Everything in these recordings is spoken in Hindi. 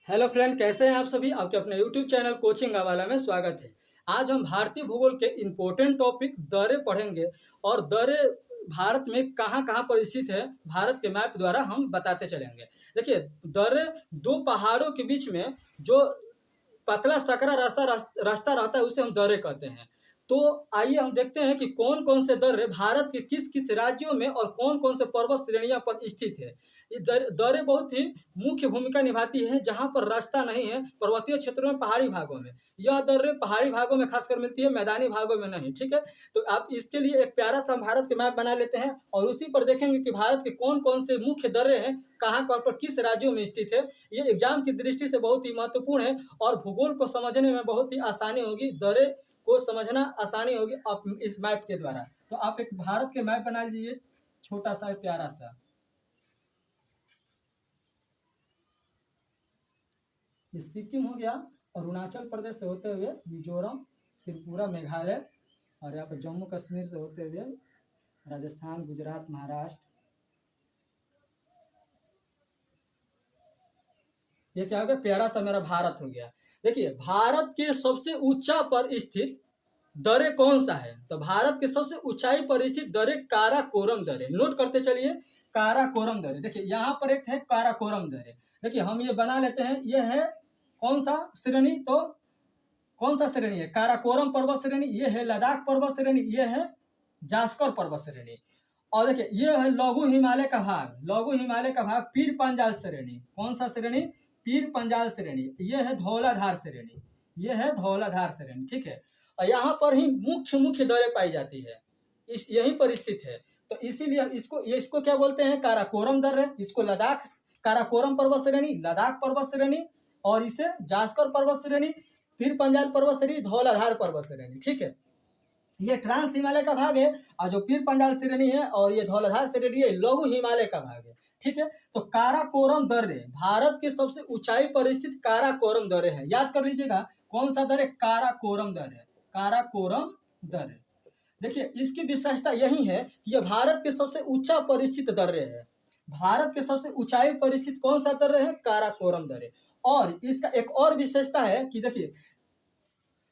हेलो फ्रेंड, कैसे हैं आप सभी। आपके अपने यूट्यूब चैनल कोचिंग हवाला में स्वागत है। आज हम भारतीय भूगोल के इम्पोर्टेंट टॉपिक दर्रे पढ़ेंगे और दर्रे भारत में कहाँ कहाँ पर स्थित है, भारत के मैप द्वारा हम बताते चलेंगे। देखिए, दर्रे दो पहाड़ों के बीच में जो पतला सकरा रास्ता रहता है उसे हम दर्रे कहते हैं। तो आइए हम देखते हैं कि कौन कौन से दर्रे भारत के किस किस राज्यों में और कौन कौन से पर्वत श्रेणियों पर स्थित है। ये दर्रे बहुत ही मुख्य भूमिका निभाती हैं जहां पर रास्ता नहीं है, पर्वतीय क्षेत्रों में, पहाड़ी भागों में। यह दर्रे पहाड़ी भागों में खासकर मिलती है, मैदानी भागों में नहीं। ठीक है, तो आप इसके लिए एक प्यारा सा भारत के मैप बना लेते हैं और उसी पर देखेंगे कि भारत के कौन कौन से मुख्य दर्रे हैं, कहाँ कहाँ पर किस राज्यों में स्थित है। ये एग्जाम की दृष्टि से बहुत ही महत्वपूर्ण है और भूगोल को समझने में बहुत ही आसानी होगी, दर्रे को समझना आसानी होगी आप इस मैप के द्वारा। तो आप एक भारत के मैप बना लीजिए, छोटा सा प्यारा सा। ये सिक्किम हो गया, अरुणाचल प्रदेश से होते हुए मिजोरम, त्रिपुरा, मेघालय, और यहाँ पर जम्मू कश्मीर से होते हुए राजस्थान, गुजरात, महाराष्ट्र। ये क्या हो गया, प्यारा सा मेरा भारत हो गया। देखिए, भारत के सबसे ऊंचा पर स्थित दर्रे कौन सा है, तो भारत के सबसे ऊंचाई पर स्थित दर्रे काराकोरम दर्रे। नोट करते चलिए, काराकोरम दर्रे। देखिए, यहाँ पर एक है काराकोरम दर्रे। देखिए, हम ये बना लेते हैं, ये है कौन सा श्रेणी, तो कौन सा श्रेणी है, काराकोरम पर्वत श्रेणी। ये है लद्दाख पर्वत श्रेणी, ये है जास्कर पर्वत श्रेणी। और देखिए, ये है लघु हिमालय का भाग, लघु हिमालय का भाग पीर पंजाल श्रेणी। कौन सा श्रेणी, पीर पंजाल श्रेणी। ये है धौलाधार श्रेणी, ये है धौलाधार श्रेणी। ठीक है, और यहाँ पर ही मुख्य मुख्य दर्रे पाई जाती है, इस यहीं पर स्थित है। तो इसीलिए इसको क्या बोलते हैं, काराकोरम दर्रे। इसको लद्दाख काराकोरम पर्वत श्रेणी, लद्दाख पर्वत श्रेणी, और इसे जास्कर पर्वत श्रेणी, पीर पंजाल पर्वत श्रेणी, धौलाधार पर्वत श्रेणी। ठीक है, ये ट्रांस हिमालय का भाग है और जो पीर पंजाल श्रेणी है और ये धौलाधार श्रेणी है, लघु हिमालय का भाग है। ठीक है, तो काराकोरम दर्रे भारत के सबसे ऊंचाई पर स्थित काराकोरम दर्रे है। याद कर लीजिएगा, कौन सा दर्रे, काराकोरम दर्रे, काराकोरम दर्रे। देखिए, इसकी विशेषता यही है कि यह भारत के सबसे ऊंचा पर स्थित दर्रे है। भारत के सबसे ऊंचाई पर स्थित कौन सा दर्रे है, काराकोरम दर्रे। और इसका एक और विशेषता है कि देखिए,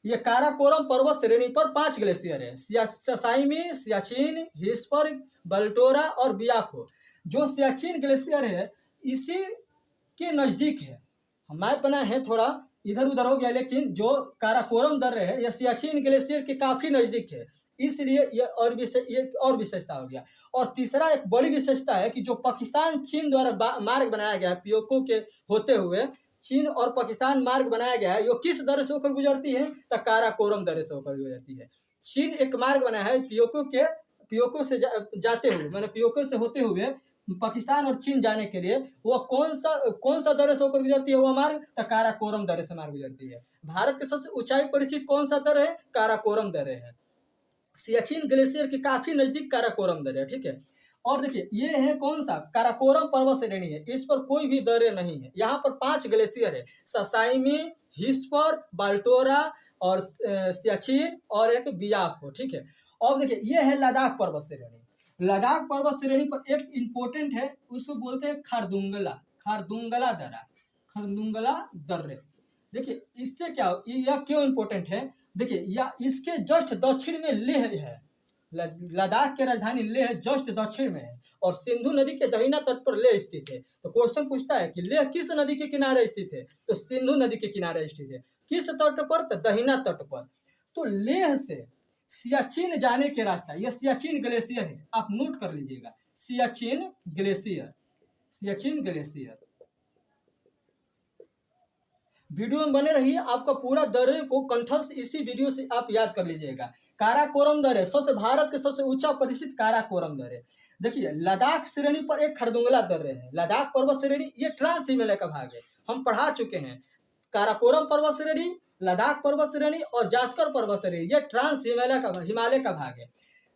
ये काराकोरम पर्वत श्रेणी पर 5 ग्लेशियर है, ससाइमी, सियाचिन, हिस्सबर्ग, बल्टोरा और बियाफो। जो सियाचिन ग्लेशियर है इसी के नजदीक है। हमारे बना है थोड़ा इधर उधर हो गया, लेकिन जो काराकोरम दर्रे है यह सियाचिन ग्लेशियर के काफी नजदीक है, इसलिए ये और विशेषता हो गया। और तीसरा एक बड़ी विशेषता है कि जो पाकिस्तान चीन द्वारा मार्ग बनाया गया है, पीओके के होते हुए चीन और पाकिस्तान मार्ग बनाया गया है, यो किस दर्रे से होकर गुजरती है, तो काराकोरम दर्रे से होकर गुजरती है। चीन एक मार्ग बनाया है पीओके से जाते हुए, मैंने पीओके से होते हुए पाकिस्तान और चीन जाने के लिए, वो कौन सा दर्रे से होकर गुजरती है, वो मार्ग, तो काराकोरम दर्रे से मार्ग गुजरती है। भारत के सबसे ऊंचाई पर स्थित कौन सा दर्रे है, काराकोरम दर्रे है। सियाचिन ग्लेशियर के काफी नजदीक काराकोरम दर्रे है। ठीक है, और देखिए, ये है कौन सा, काराकोरम पर्वत श्रेणी है, इस पर कोई भी दर्रे नहीं है। यहाँ पर 5 ग्लेशियर है, ससाइमी, हिस्पर, बाल्टोरा और सियाचिन और एक बियाफो। ठीक है, और देखिए, ये है लद्दाख पर्वत श्रेणी। लद्दाख पर्वत श्रेणी पर एक इंपॉर्टेंट है, उसको बोलते हैं खारदुंगला, खारदुंगला दर्रा, खारदुंगला दर्रे। देखिए, इससे क्या, यह क्यों इंपॉर्टेंट है, देखिए, यह इसके जस्ट दक्षिण में लेह है। लद्दाख की राजधानी लेह जस्ट दक्षिण में है और सिंधु नदी के दहिना तट पर लेह स्थित है। तो क्वेश्चन पूछता है कि लेह किस नदी के किनारे स्थित है, तो सिंधु नदी के किनारे स्थित है। किस तट पर, तो दहिना तट पर। तो लेह से सियाचिन जाने के रास्ता, यह सियाचिन ग्लेशियर है, आप नोट कर लीजिएगा, Siachen glacier, Siachen glacier. Video में बने रहिए, आपका पूरा दर्रे को कंठस्थ इसी वीडियो से आप याद कर लीजिएगा। काराकोरम दर्रे सबसे भारत के सबसे ऊंचा पर स्थित काराकोरम दर्रे। देखिए, लद्दाख श्रेणी पर एक खरदुंगला दर्रे है, लद्दाख पर्वत श्रेणी, ये ट्रांस हिमालय का भाग है, हम पढ़ा चुके हैं। काराकोरम पर्वत श्रेणी, लद्दाख पर्वत श्रेणी और जास्कर पर्वत श्रेणी, ये ट्रांस हिमालय का भाग है।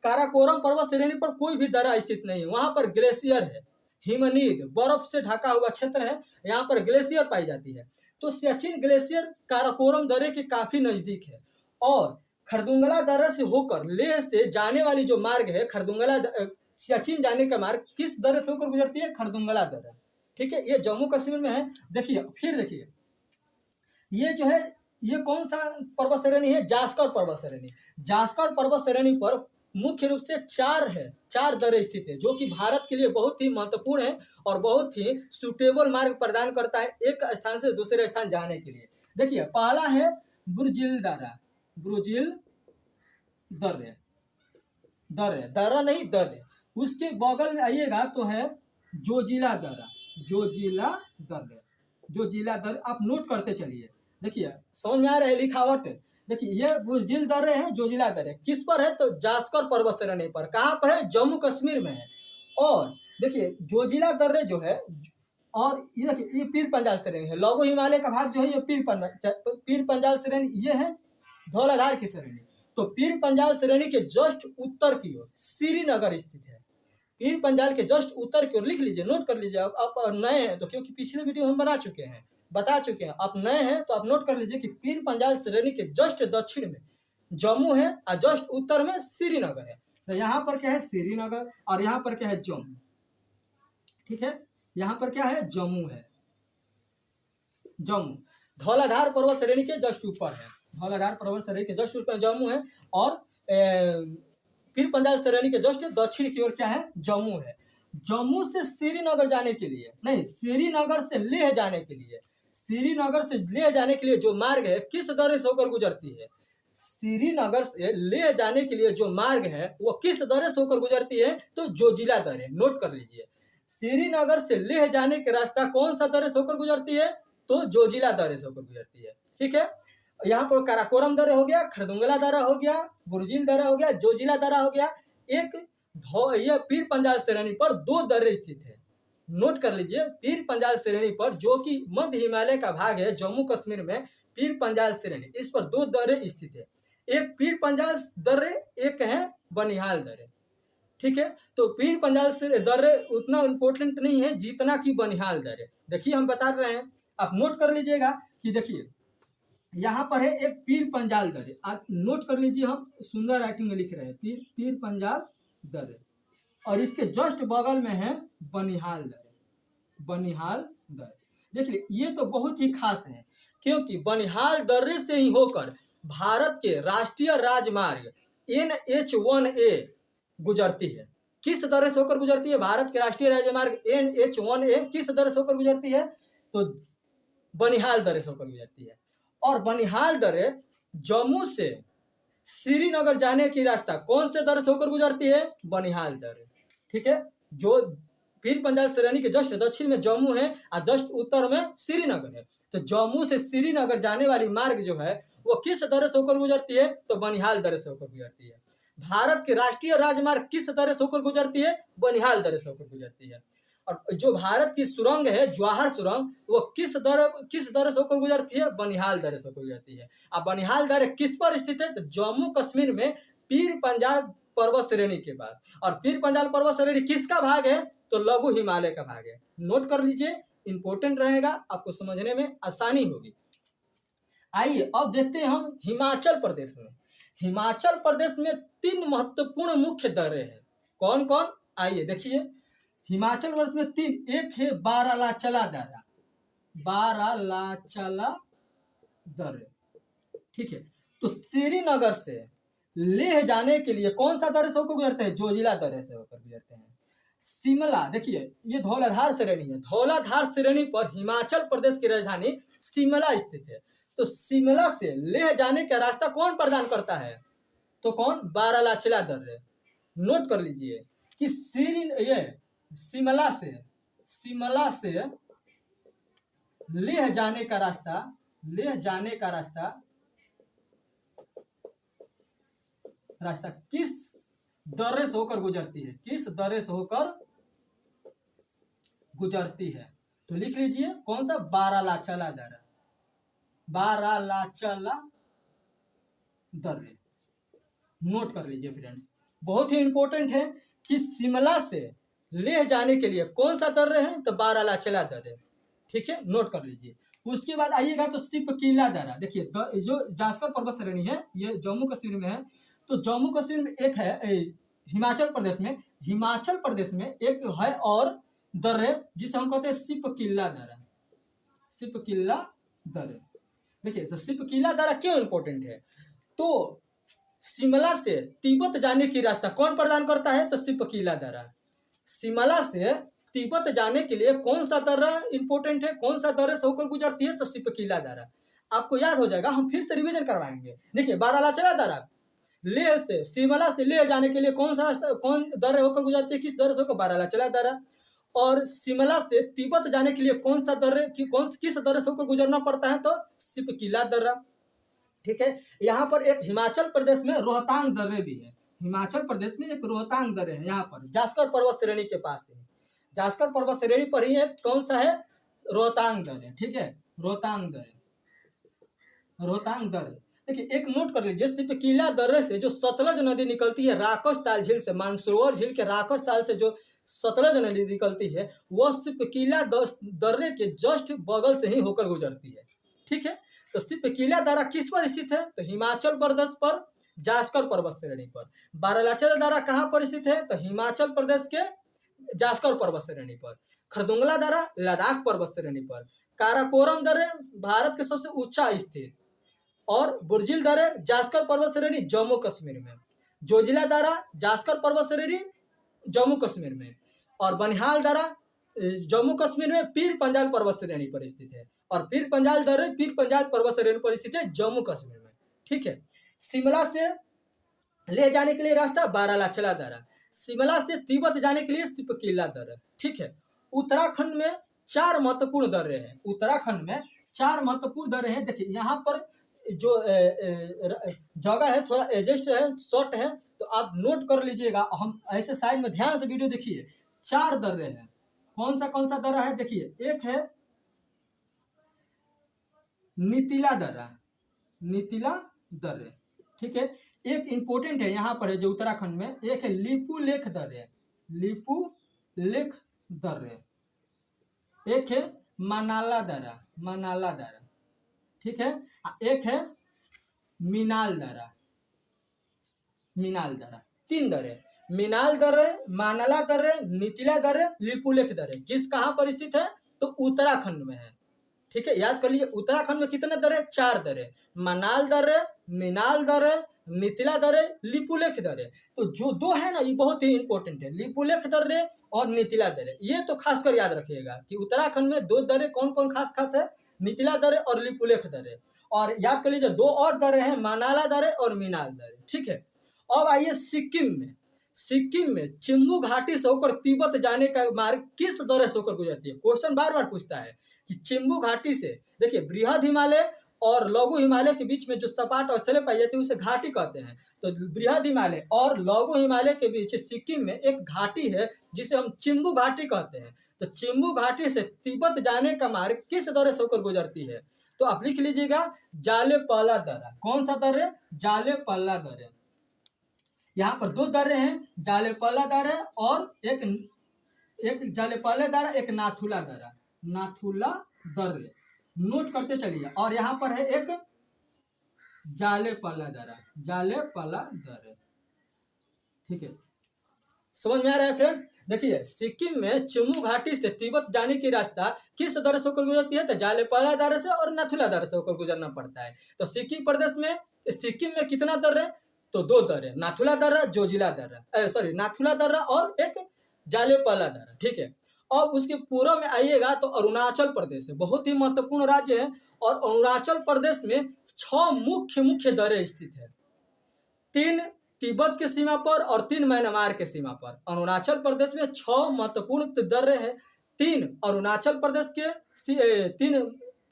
काराकोरम पर्वत श्रेणी पर कोई भी दर्रा स्थित नहीं है, वहां पर ग्लेशियर है, हिमनीद, बर्फ से ढका हुआ क्षेत्र है, यहाँ पर ग्लेशियर पाई जाती है। तो सियाचिन ग्लेशियर काराकोरम दर्रे के काफी नजदीक है। और खरदुंगला दर्रे से होकर लेह से जाने वाली जो मार्ग है, सियाचिन जाने का मार्ग किस दर्रे से होकर गुजरती है, खरदुंगला दर्रा। ठीक है, ये जम्मू कश्मीर में है। देखिए, फिर देखिए, ये जो है ये कौन सा पर्वत श्रेणी है? जास्कर पर्वत श्रेणी। जास्कर पर्वत श्रेणी पर मुख्य रूप से चार दर्रे स्थित है, जो कि भारत के लिए बहुत ही महत्वपूर्ण है और बहुत ही सुटेबल मार्ग प्रदान करता है एक स्थान से दूसरे स्थान जाने के लिए। देखिए, पहला है बुर्जिल दर्रा, बुर्जिल दर्रे, दर्रा नहीं दर्रे। उसके बगल में आइएगा तो है जोजिला दर्रा, जोजिला दर्रे, जोजिला दर्रे। आप नोट करते चलिए। देखिए, समझ में आ रहा है लिखावट? देखिए, ये बुर्जिल दर्रे हैं, जोजिला दर्रे किस पर है? तो जास्कर पर्वत श्रेणी पर। कहाँ पर है? जम्मू कश्मीर में है। और देखिए, जोजिला दर्रे जो है, और ये देखिए, ये पीर पंजाल श्रेणी है। लघु हिमालय का भाग जो है ये पीर पंजाल श्रेणी, ये है धौलाधार की श्रेणी। तो पीर पंजाल श्रेणी के जस्ट उत्तर की ओर श्रीनगर स्थित है। पीर पंजाल के जस्ट उत्तर की ओर, लिख लीजिए, नोट कर लीजिए। आप नए हैं तो, क्योंकि पिछले वीडियो हम बता चुके हैं। आप नए हैं तो आप नोट कर लीजिए कि पीर पंजाल श्रेणी के जस्ट दक्षिण में जम्मू है और जस्ट उत्तर में श्रीनगर है। तो यहाँ पर क्या है? श्रीनगर। और यहाँ पर क्या है? जम्मू। ठीक है, यहाँ पर क्या है? जम्मू है, जम्मू। धौलाधार पर्वत श्रेणी के जस्ट ऊपर है, धौलाधार पर्वत श्रेणी के जस्ट ऊपर जम्मू है। और पीर पंजाल श्रेणी के जस्ट दक्षिण की ओर क्या है? जम्मू है। जम्मू से श्रीनगर जाने के लिए नहीं, श्रीनगर से लेह जाने के लिए, श्रीनगर से लेह जाने के लिए जो मार्ग है किस दर्रे से होकर गुजरती है? श्रीनगर से लेह जाने के लिए जो मार्ग है वो किस दर्रे से होकर गुजरती है? तो जोजिला दर्रे। नोट कर लीजिए, श्रीनगर से लेह जाने के रास्ता कौन सा दर्रे से होकर गुजरती है? तो जोजिला दर्रे से होकर गुजरती है। ठीक है, यहाँ पर काराकोरम दर्रा हो गया, खरदुंगला दर्रा हो गया, बुर्जिल दर्रा हो गया, जोजिला दर्रा हो गया। एक यह पीर पंजाल श्रेणी पर दो दर्रे स्थित है। नोट कर लीजिए, पीर पंजाल श्रेणी पर, जो कि मध्य हिमालय का भाग है जम्मू कश्मीर में, पीर पंजाल श्रेणी, इस पर दो दर्रे स्थित है। एक पीर पंजाल दर्रे, एक है बनिहाल दर्रे। ठीक है, तो पीर पंजाल से दर्रे उतना इम्पोर्टेंट नहीं है जितना कि बनिहाल दर्रे। देखिए, हम बता रहे हैं, आप नोट कर लीजिएगा कि देखिए यहाँ पर है एक पीर पंजाल दर्रे। आप नोट कर लीजिए, हम सुंदर राइटिंग में लिख रहे हैं पीर पंजाल दर्रे, और इसके जस्ट बगल में है बनिहाल दर्रे, बनिहाल दर्रे। देखिए, ये तो बहुत ही खास है, क्योंकि बनिहाल दर्रे से ही होकर भारत के राष्ट्रीय राजमार्ग NH1A गुजरती है। किस दर्रे से होकर गुजरती है? भारत के राष्ट्रीय राजमार्ग NH1A किस दर्रे से होकर गुजरती है? तो बनिहाल दर्रे से होकर गुजरती है। और बनिहाल दर्रे जम्मू से श्रीनगर जाने की रास्ता कौन से दर्रे से होकर गुजरती है? बनिहाल दर्रे। ठीक है, जो पीर पंजाल श्रेणी के जस्ट दक्षिण में जम्मू है और जस्ट उत्तर में श्रीनगर है। तो जम्मू से श्रीनगर जाने वाली मार्ग जो है वो किस दर्रे से होकर गुजरती है? तो बनिहाल दर्रे से होकर गुजरती है। भारत के राष्ट्रीय राजमार्ग किस दर्रे से होकर गुजरती है? बनिहाल दर्रे से होकर गुजरती है। और जो भारत की सुरंग है, जवाहर सुरंग, वो किस दर्रे से होकर गुजरती है? बनिहाल दर्रे से होकर गुजरती है। अब बनिहाल दर्रे किस पर स्थित है? तो जम्मू कश्मीर में पीर पंजाल पर्वत श्रेणी के पास। और पीर पंजाल पर्वत श्रेणी किसका भाग है? तो लघु हिमालय का भाग है। नोट कर लीजिए, इंपॉर्टेंट रहेगा, आपको समझने में आसानी होगी। आइए अब देखते हैं हम हिमाचल प्रदेश में। हिमाचल प्रदेश में 3 महत्वपूर्ण मुख्य दर्रे हैं। कौन कौन? आइए देखिए, हिमाचल प्रदेश में 3, एक है बारालाचला दर्रा, बारालाचला दर्रे। ठीक है, तो श्रीनगर से लेह जाने के लिए कौन सा दर्रे से होकर गुजरते हैं? जोजिला दर्रे से होकर गुजरते हैं। शिमला, देखिए ये धौलाधार श्रेणी है। धौलाधार श्रेणी पर हिमाचल प्रदेश की राजधानी शिमला स्थित है। तो शिमला से लेह जाने का रास्ता कौन प्रदान करता है? तो कौन? बारालाचला दर्रे। नोट कर लीजिए कि शिमला से लेह जाने का रास्ता किस दर्रे से होकर गुजरती है? किस दर्रे से होकर गुजरती है? तो लिख लीजिए, कौन सा? बारालाचला दर्रा, बारालाचला दर्रे। नोट कर लीजिए फ्रेंड्स, बहुत ही इंपॉर्टेंट है कि शिमला से लेह जाने के लिए कौन सा दर्रे है? तो बारालाचला दर्रे। ठीक है, नोट कर लीजिए। उसके बाद आइएगा तो सिपकीला दर्रा। देखिए, जो जास्कर पर्वत श्रेणी है ये जम्मू कश्मीर में है। तो जम्मू कश्मीर में एक है, हिमाचल प्रदेश में एक है और दर्रे जिसे हम कहते हैं सिपकीला दर्रा, सिपकीला दर्रे। देखिए तो सिपकीला दर्रा क्यों इंपॉर्टेंट है, तो शिमला से तिब्बत जाने की रास्ता कौन प्रदान करता है, तो सिपकीला दर्रा। शिमला से तिब्बत जाने के लिए कौन सा दर्रा इंपॉर्टेंट है, कौन सा दर्रे से होकर गुजरती है, तो सिपकीला दर्रा। आपको याद हो जाएगा, हम फिर से रिवीजन करवाएंगे। देखिए बारालाचला दर्रा, लेह से शिमला से लेह जाने के लिए कौन सा रास्ता, कौन दर्रे होकर गुजरती है, किस दर्रे से होकर, बारालाचला दर्रा। और शिमला से तिब्बत जाने के लिए कौन सा दर्रे किस दर्रे से होकर गुजरना पड़ता है, तो सिपकीला दर्रा। ठीक है, यहाँ पर एक हिमाचल प्रदेश में रोहतांग दर्रे भी है। हिमाचल प्रदेश में एक रोहतांग दर्रे है, यहाँ पर जास्कर पर्वत श्रेणी के पास है। जास्कर पर्वत श्रेणी पर ही है, कौन सा है, रोहतांग दर्रे। ठीक है, रोहतांग दर्रे, रोहतांग दर्रे। देखिए एक नोट कर लीजिए, सिपकीला दर्रे से जो सतलज नदी निकलती है राकस ताल झील से, मानसरोवर झील के राकस ताल से जो सतलज नदी निकलती है, वह सिपकीला दर्रे के जस्ट बगल से ही होकर गुजरती है। ठीक है, तो सिपकीला दर्रा किस पर स्थित है, तो हिमाचल प्रदेश पर जास्कर पर्वत श्रेणी पर। बारालाचला दर्रा कहाँ पर स्थित है, तो हिमाचल प्रदेश के जास्कर पर्वत श्रेणी पर। खरदुंगला दर्रा लद्दाख पर्वत श्रेणी पर। काराकोरम दर्रे भारत के सबसे ऊंचा स्थित, और बुर्जिल दर्रे जास्कर पर्वत श्रेणी जम्मू कश्मीर में। जोजिला दर्रा जास्कर पर्वत श्रेणी जम्मू कश्मीर में, और बनिहाल दर्रा जम्मू कश्मीर में पीर पंजाल पर्वत श्रेणी पर स्थित है, और पीर पंजाल दर्रे पीर पंजाल पर्वत श्रेणी पर स्थित है जम्मू कश्मीर में। ठीक है, शिमला से ले जाने के लिए रास्ता बारालाचला दर्रा, शिमला से तिब्बत जाने के लिए सिपकीला दर्रा। ठीक है, उत्तराखंड में 4 महत्वपूर्ण दर्रे हैं। उत्तराखंड में 4 महत्वपूर्ण दर्रे हैं। देखिए यहाँ पर जो जगह है थोड़ा एडजस्ट है, शॉर्ट है, तो आप नोट कर लीजिएगा। हम ऐसे साइड में ध्यान से वीडियो देखिए। 4 दर्रे हैं। कौन सा दर्रा है, देखिए एक है नीतिला दर्रा, नीतिला दर्रे। ठीक है, एक इंपॉर्टेंट है यहाँ पर है जो उत्तराखंड में, एक है लिपुलेख दर्रे, लिपुलेख दर्रे। एक है मनाला दर्रा, मनाला दर्रा। ठीक है, एक है मीनाल दर्रा, मीनाल दर्रा। 3 दर्रे, मीनाल दर्रे, मानाला दर्रे, नीतिला दर्रे, लिपुलेख दर्रे। किस कहाँ पर स्थित है, तो उत्तराखंड में है। ठीक है, याद कर लीजिए उत्तराखंड में कितने दर्रे, 4 दर्रे, मनाल दर्रे, मीनाल दर्रे, नीतिला दर्रे, लिपुलेख दर्रे। तो जो 2 है ना, ये बहुत ही इंपॉर्टेंट है, लिपुलेख दर्रे और नीतिला दर्रे। ये तो खासकर याद रखिएगा कि उत्तराखंड में 2 दर्रे कौन कौन खास है, नीतिला दर्रे और लिपुलेख दर्रे। और याद कर लीजिए 2 और दर्रे हैं, मानाला दर्रे और मीनाल दर्रे। ठीक है, अब आइए सिक्किम में। सिक्किम में चिम्बू घाटी से होकर तिब्बत जाने का मार्ग किस दर्रे से होकर गुजरती है, क्वेश्चन बार बार पूछता है कि चिम्बू घाटी से। देखिए बृहद हिमालय और लघु हिमालय के बीच में जो सपाट स्थलें पाई जाती है उसे घाटी कहते हैं। तो बृहद हिमालय और लघु हिमालय के बीच सिक्किम में एक घाटी है जिसे हम चिम्बू घाटी कहते हैं। तो चिम्बू घाटी से तिब्बत जाने का मार्ग किस दर्रे से होकर गुजरती है, तो आप लिख लीजिएगा जालेपला दर्रा। कौन सा दर्रे, जालेपला दर्रे। यहाँ पर 2 दर्रे हैं, जालेपला दर्रा और एक जालेपला दर्रा, एक नाथुला दर्रा, नाथुला दर्रे। नोट करते चलिए। और यहाँ पर है एक जालेपला दर्रा, जालेपला दर्रे। ठीक है, समझ में आ रहा है फ्रेंड्स। देखिए सिक्किम में चिम्बू घाटी से तिब्बत जाने की रास्ता किस दर्रे से होकर गुजरती है, तो जालेपला दर्रे से और नाथुला दर्रे से होकर गुजरना पड़ता है। तो सिक्किम में कितना दर्रे, तो 2 दर्रे, नाथुला दर्रा, जोजिला दर्रा, सॉरी नाथुला दर्रा और एक जालेपला दर्रा। ठीक है, अब उसके पूर्व में आइएगा तो अरुणाचल प्रदेश है, बहुत ही महत्वपूर्ण राज्य है। और अरुणाचल प्रदेश में 6 मुख्य दर्रे स्थित है, 3 तिब्बत के सीमा पर और 3 म्यांमार के सीमा पर। अरुणाचल प्रदेश में 6 महत्वपूर्ण दर्रे हैं, 3 अरुणाचल प्रदेश के, 3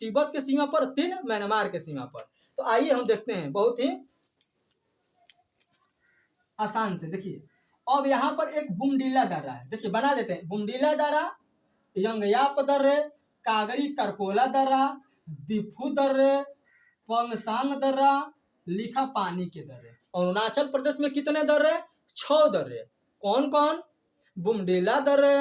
तिब्बत के सीमा पर, 3 म्यांमार के सीमा पर। तो आइए हम देखते हैं बहुत ही आसान से। देखिए अब यहाँ पर एक बुमडीला दर्रा है, देखिए बना देते हैं। बुमडीला दर्रा, यंगयाप दर्रे, कागरी करकोला दर्रा, दिफू दर्रे, पंगसांग दर्रा, लिखा पानी के दर्रे। अरुणाचल प्रदेश में कितने दर्रे, 6 दर्रे। कौन कौन, बुमडीला दर्रे,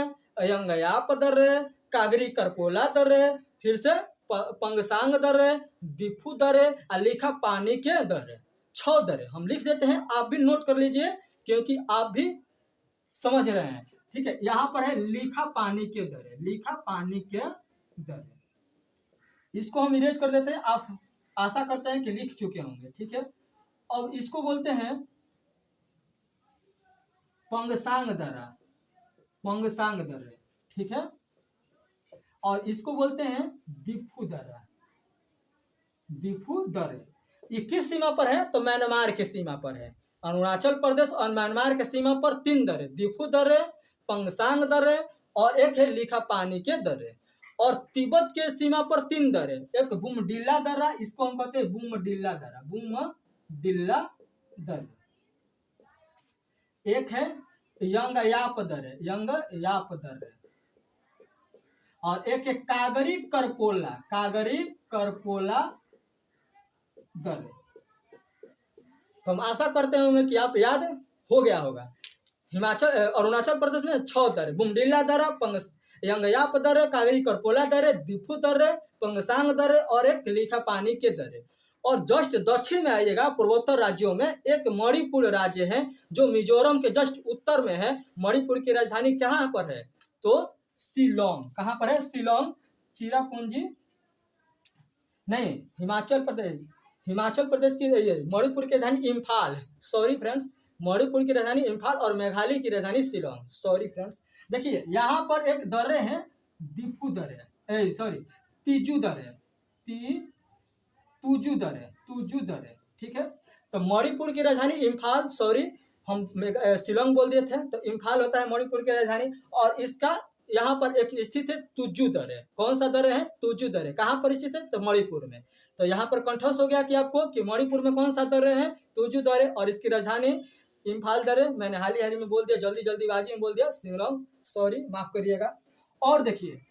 यंगयाप दर्रे, कागरी करकोला दर्रे, फिर से पंगसांग दर्रे, दिफू दर्रे और लिखा पानी के दर्रे। 6 दर्रे हम लिख देते हैं, आप भी नोट कर लीजिए क्योंकि आप भी समझ रहे हैं। ठीक है, यहाँ पर है लिखा पानी के दर्रे, लिखा पानी के दर्रे। इसको हम इरेज कर देते हैं, आप आशा करते हैं कि लिख चुके होंगे, ठीक है। अब इसको बोलते हैं पंगसांग दर्रा, पंगसांग दर्रे, ठीक है। और इसको बोलते हैं दिफू दर्रा, दिफू दर्रे। ये किस सीमा पर है? तो म्यांमार की सीमा पर है। अरुणाचल प्रदेश और म्यांमार के सीमा पर 3 दर्रे, दिफू दर्रे, पंगसांग दर्रे और एक है लिखा पानी के दर्रे। और तिब्बत के सीमा पर 3 दर्रे, एक बुमडिल्ला दर्रा, इसको हम कहते हैं बुमडिल्ला दर्रा, बुमडिल्ला दर्रे। एक है यंगयाप दर्रे, यंगयाप दर्रे। और एक है कागरी करपोला, कागरी करपोला दर्रे। तो हम आशा करते होंगे कि आप याद हो गया होगा। अरुणाचल प्रदेश में 6 दर्रे, बुमडिल्ला दर्रा, यंगयाप दर्रे, कागरी करपोला दर्रे, दिफू दर्रे, पंगसांग दर्रे और एक लिखा पानी के दर्रे। और जस्ट दक्षिण में आइएगा, पूर्वोत्तर राज्यों में एक मणिपुर राज्य है जो मिजोरम के जस्ट उत्तर में है। मणिपुर की राजधानी कहाँ पर है? तो शिलोंग। कहाँ पर है? शिलोंग। चिरापुंजी नहीं, हिमाचल प्रदेश की मणिपुर की राजधानी इम्फाल, सॉरी फ्रेंड्स, मणिपुर की राजधानी इम्फाल और मेघालय की राजधानी शिलोंग, सॉरी फ्रेंड्स। देखिए यहाँ पर एक दर्रे है, दिफू दर्रे, सॉरी तीजू दर्रे, तुजू दर्रे, तुजू दर्रे, ठीक है। तो मणिपुर की राजधानी इम्फाल, सॉरी हम शिलोंग बोल दिए थे, तो इम्फाल होता है मणिपुर की राजधानी। और इसका यहाँ पर एक स्थित है तुजू दर्रे। कौन सा दर्रे है? तुजू दर्रे। कहाँ पर स्थित है? तो मणिपुर में। तो यहाँ पर कंठस्थ हो गया कि आपको कि मणिपुर में कौन सा दर्रे है? तुजू दर्रे। और इसकी राजधानी इम्फाल दर्रे। मैंने हाल ही में बोल दिया, जल्दीबाजी में बोल दिया, शिलोंग, सॉरी माफ करिएगा। और देखिए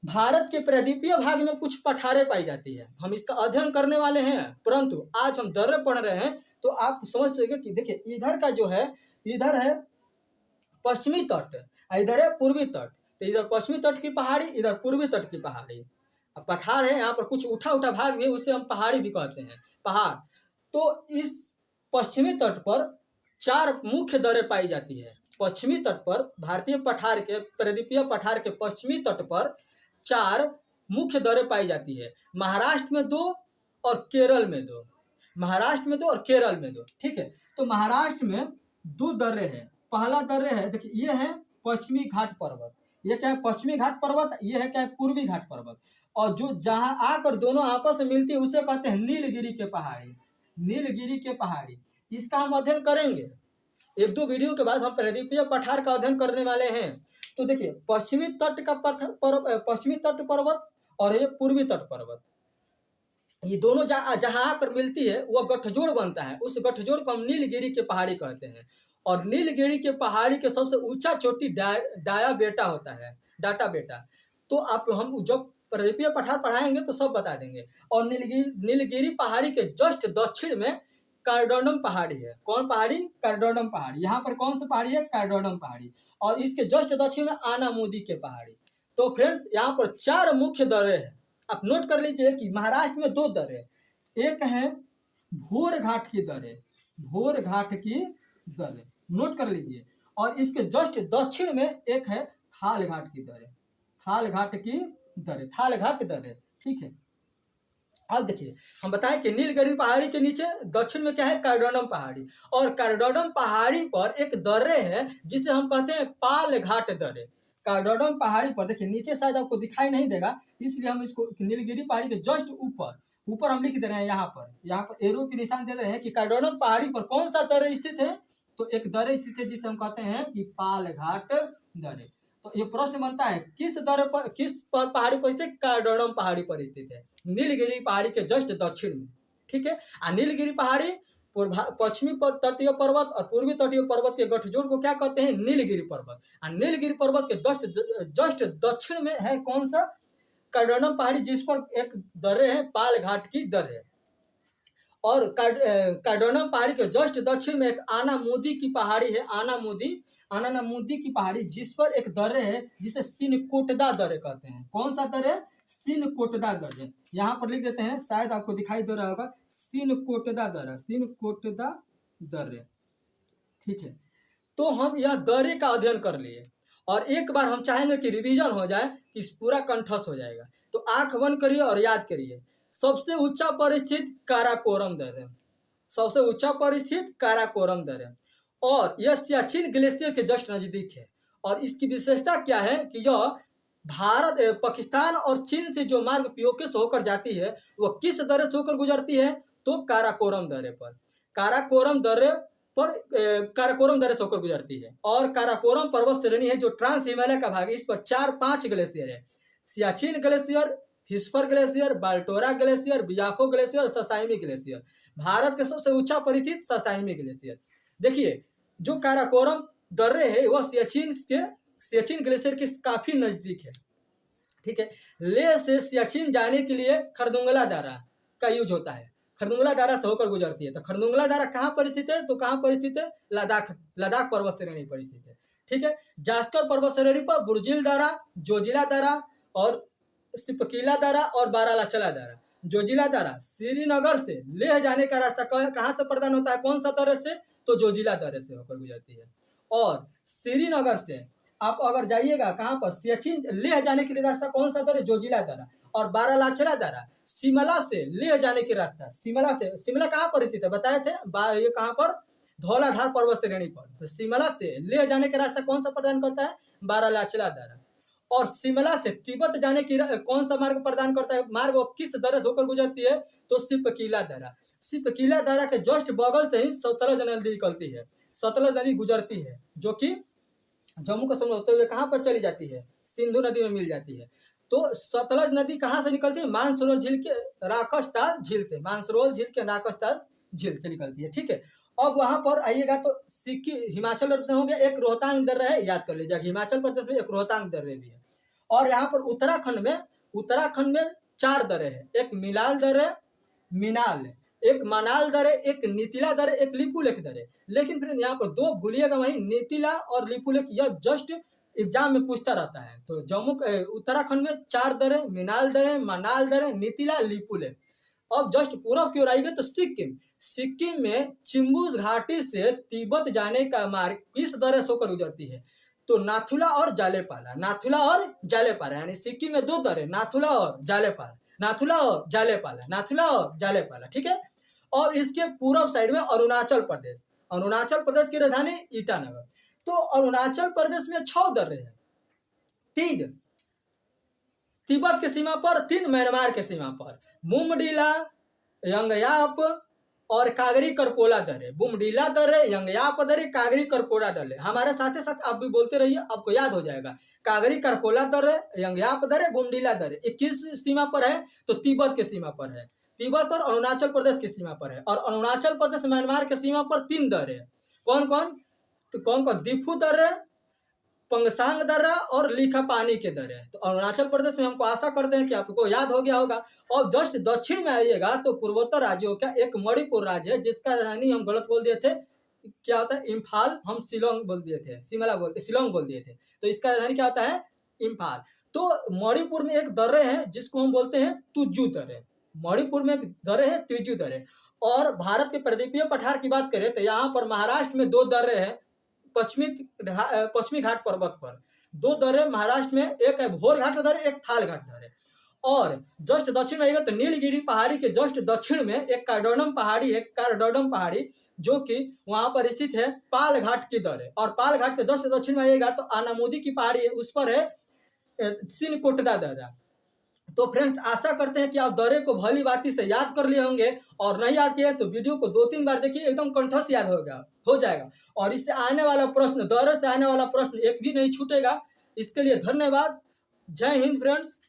भारत के प्रायद्वीपीय भाग में कुछ पठारें पाई जाती है, हम इसका अध्ययन करने वाले हैं, परंतु आज हम दर्रे पढ़ रहे हैं तो आप समझ सके कि देखिए इधर का जो है, इधर है पश्चिमी तट, इधर है पूर्वी तट। तो इधर पश्चिमी तट की पहाड़ी, इधर पूर्वी तट की पहाड़ी। अब पठार है यहाँ पर, कुछ उठा भाग भी है, उसे हम पहाड़ी भी कहते हैं, पहाड़। तो इस पश्चिमी तट पर 4 मुख्य दर्रे पाई जाती है। पश्चिमी तट पर, भारतीय पठार के, प्रायद्वीपीय पठार के पश्चिमी तट पर 4 मुख्य दर्रे पाई जाती है। महाराष्ट्र में 2 और केरल में 2, महाराष्ट्र में 2 और केरल में 2, ठीक है। तो महाराष्ट्र में 2 दर्रे हैं। पहला दर्रे है, देखिए ये है पश्चिमी घाट पर्वत, ये क्या है? पश्चिमी घाट पर्वत। ये है क्या है? पूर्वी घाट पर्वत। और जो जहां आकर दोनों आपस में मिलती है उसे कहते हैं नीलगिरी के पहाड़ी, नीलगिरी के पहाड़ी। इसका हम अध्ययन करेंगे 1-2 वीडियो के बाद। हम प्रायद्वीपीय पठार का अध्ययन करने वाले हैं। तो देखिए पश्चिमी तट का पश्चिमी तट पर्वत और ये पूर्वी तट पर्वत, ये दोनों जहां आकर मिलती है वह गठजोड़ बनता है। उस गठजोड़ को हम नीलगिरी के पहाड़ी कहते हैं। और नीलगिरी के पहाड़ी के सबसे ऊंचा चोटी डाया बेटा होता है, डाटा बेटा। तो आप हम जब प्रायद्वीपीय पठार पढ़ाएंगे तो सब बता देंगे। और नीलगिरी पहाड़ी के जस्ट दक्षिण में कार्डोनम पहाड़ी है। कौन पहाड़ी? कार्डोनम पहाड़ी। यहाँ पर कौन सी पहाड़ी है? कार्डोनम पहाड़ी। और इसके जस्ट दक्षिण में आनामुदी के पहाड़ी। तो फ्रेंड्स यहाँ पर 4 मुख्य दर्रे हैं। आप नोट कर लीजिए कि महाराष्ट्र में 2 दर्रे, एक है भोर घाट की दर्रे, भोर घाट की दर्रे, नोट कर लीजिए। और इसके जस्ट दक्षिण में एक है थाल घाट की दर्रे, थाल घाट की दर्रे, थाल घाट दर्रे, ठीक है। अब देखिए हम बताएं कि नीलगिरी पहाड़ी के नीचे दक्षिण में क्या है? कार्डोनम पहाड़ी। और कार्डोनम पहाड़ी पर एक दर्रे है जिसे हम कहते हैं पाल घाट दर्रे। कार्डोनम पहाड़ी पर देखिए नीचे शायद आपको दिखाई नहीं देगा, इसलिए हम इसको नीलगिरी पहाड़ी के जस्ट ऊपर हम लिख दे रहे हैं। यहाँ पर एरो के निशान दे रहे हैं कि कार्डोनम पहाड़ी पर कौन सा दर्रे स्थित है? तो एक दर्रे स्थित है जिसे हम कहते हैं कि पाल घाट दर्रे। तो ये प्रश्न बनता है किस दर्रे पर, किस पहाड़ी पर स्थित? कार्डोनम पहाड़ी पर स्थित है, नीलगिरी पहाड़ी के जस्ट दक्षिण में, ठीक है। नीलगिरी पहाड़ी पश्चिमी तटीय पर्वत और पूर्वी तटीय पर्वत के गठजोड़ को क्या कहते हैं? नीलगिरी पर्वत। नीलगिरी पर्वत के जस्ट दक्षिण में है कौन सा? कार्डोनम पहाड़ी, जिस पर एक दर्रे है पाल घाट की दर्रे। और कार्डोनम पहाड़ी के जस्ट दक्षिण में एक आनामुदी की पहाड़ी है, आनामुदी की पहाड़ी, जिस पर एक दर्रे है जिसे सिनकोटदा दर्रे कहते हैं। कौन सा दर्रे? सिनकोटदा दर्रे। यहाँ पर लिख देते हैं, शायद आपको दिखाई दे रहा होगा, सिनकोटदा दर्रे, सिनकोटदा दर्रे, ठीक है। तो हम यह दर्रे का अध्ययन कर लिए और एक बार हम चाहेंगे कि रिवीजन हो जाए, कि पूरा कंठस्थ हो जाएगा। तो आंख बंद करिए और याद करिए, सबसे ऊंचा पर स्थित काराकोरम दर्रे, सबसे ऊंचा पर स्थित काराकोरम दर्रे, और यह सियाचिन ग्लेशियर के जस्ट नजदीक है। और इसकी विशेषता क्या है कि यह भारत पाकिस्तान और चीन से जो मार्ग पीओके से होकर जाती है वह किस दर्रे से होकर गुजरती है, तो काराकोरम दर्रे पर, काराकोरम दर्रे पर काराकोरम दर्रे से होकर गुजरती है। और काराकोरम पर्वत श्रेणी है जो ट्रांस हिमालय का भाग है, इस पर 4-5 ग्लेशियर है, Siachen glacier, Hispar glacier, Baltoro glacier, Biafo glacier और ससाइमी ग्लेशियर। भारत के सबसे ऊंचा पर स्थित ससाइमी ग्लेशियर। देखिए जो काराकोरम दर्रे है वह सियाचिन ग्लेशियर के काफी नजदीक है, ठीक है। लेह से सियाचिन जाने के लिए खरदुंगला दर्रा का यूज होता है, खरदुंगला दर्रा से होकर गुजरती है। तो खरदुंगला दर्रा कहाँ पर स्थित है, तो कहाँ पर स्थित है, लद्दाख पर्वत श्रेणी पर स्थित है, ठीक है। जास्कर पर्वत श्रेणी पर बुर्जिल दर्रा, जोजिला दर्रा और सिपकीला दर्रा और बारालाचला दर्रा। जोजिला दर्रा श्रीनगर से लेह जाने का रास्ता कहाँ से प्रदान होता है, कौन सा दर्रे से, तो जोजिला दर्रे से होकर गुजरती है। और श्रीनगर से आप अगर जाइएगा कहाँ पर, सियाचिन लेह जाने के लिए रास्ता कौन सा दर्रा, जोजिला दर्रा। और बारालाचला दर्रा शिमला से लेह जाने के रास्ता, शिमला कहाँ पर स्थित है बताए थे, ये कहाँ पर, धौलाधार पर्वत श्रेणी पर। तो शिमला से लेह जाने का रास्ता कौन सा प्रदान करता है, बारालाचला दर्रा। और शिमला से तिब्बत जाने की कौन सा मार्ग प्रदान करता है, मार्ग वो किस दर्रे से होकर गुजरती है, तो सिपकीला दर्रा। सिपकीला दर्रा के जस्ट बगल से ही सतलज नदी निकलती है, सतलज नदी गुजरती है, जो कि जम्मू कश्मीर होते हुए कहाँ पर चली जाती है, सिंधु नदी में मिल जाती है। तो सतलज नदी कहाँ से निकलती है, मानसरोवर झील के राकसताल झील से, मानसरोवर झील के राकसताल झील से निकलती है, ठीक है। अब वहां पर आइएगा तो सिक्किम, हिमाचल प्रदेश हो गया, एक रोहतांग दर्रा है, याद कर लीजिएगा, हिमाचल प्रदेश में एक रोहतांग दर्रे भी है। और यहाँ पर उत्तराखंड में 4 दर्रे हैं, एक मिलाल दर्रे, मिनाल, एक मनाल दर्रे, एक नीतिला दर्रे, एक लिपुलेख दर्रे। लेकिन फिर यहाँ पर 2 भूलिएगा, वही नीतिला और लिपुलेख, यह जस्ट एग्जाम में पूछता रहता है। तो उत्तराखंड में 4 दर्रे, मिनाल दर्रे, मनाल दर्रे, नीतिला, लिपुलेख। अब जस्ट पूरब की ओर आएंगे तो सिक्किम में चिम्बुज घाटी से तिब्बत जाने का मार्ग किस दर्रे से होकर गुजरती है, तो नाथुला और जालेपाला, नाथुला और जालेपाला, यानी सिक्किम में 2 दर्रे, नाथुला और जालेपाला, नाथुला और जालेपाला, नाथुला और जालेपाला, ठीक है। और इसके पूर्व साइड में अरुणाचल प्रदेश की राजधानी ईटानगर। तो अरुणाचल प्रदेश में 6 दर्रे हैं, 3 तिब्बत की सीमा पर, 3 म्यांमार के सीमा पर, बुमडीला, यंगयाप और कागरी करपोला दर्रे, बुमडीला दर्रे, यंगयाप दर्रे, कागरी करपोला दर्रे। हमारे साथ ही साथ आप भी बोलते रहिए, आपको याद हो जाएगा। कागरी करपोला दर्रे, यंगयाप दर्रे, बुमडीला दर्रे, ये किस सीमा पर है, तो तिब्बत की सीमा पर है, तिब्बत और अरुणाचल प्रदेश की सीमा पर है। और अरुणाचल प्रदेश म्यांमार के सीमा पर 3 दर्रे, कौन कौन, तो कौन कौन, दिफू दर्रे, पंगसांग दर्रा और लिखापानी के दर्रे। तो अरुणाचल प्रदेश में हमको आशा करते हैं कि आपको याद हो गया होगा। और जस्ट दक्षिण में आइएगा तो पूर्वोत्तर राज्यों का एक मणिपुर राज्य है, जिसका राजधानी हम गलत बोल दिए थे, क्या होता है, इम्फाल, हम शिलोंग बोल दिए थे, शिलोंग बोल दिए थे। तो इसका राजधानी क्या होता है, इम्फाल। तो मणिपुर में एक दर्रे है जिसको हम बोलते हैं तुजू दर्रे, मणिपुर में एक दर्रे है तुजू दर्रे। और भारत के प्रदीपीय पठार की बात करें तो यहाँ पर महाराष्ट्र में 2 दर्रे हैं, पश्चिमी घाट पर्वत पर 2 दर्रे महाराष्ट्र में, एक है भोर घाट दर्रे, एक थाल घाट दर्रे। और जस्ट दक्षिण में आएगा तो नीलगिरी पहाड़ी के जस्ट दक्षिण में एक कार्डोडम पहाड़ी है, कार्डोडम पहाड़ी, जो कि वहां पर स्थित है पाल घाट की दर्रे। और पाल घाट के जस्ट दक्षिण में आइएगा तो आनामुदी की पहाड़ी है, उस पर है सिनकोटदा दर्रा। तो फ्रेंड्स आशा करते हैं कि आप दर्रे को भली बाती से याद कर लिए होंगे, और नहीं याद किए तो वीडियो को 2-3 बार देखिए, एकदम कंठस्थ याद हो जाएगा। और इससे आने वाला प्रश्न, दर्रे से आने वाला प्रश्न एक भी नहीं छूटेगा। इसके लिए धन्यवाद। जय हिंद फ्रेंड्स।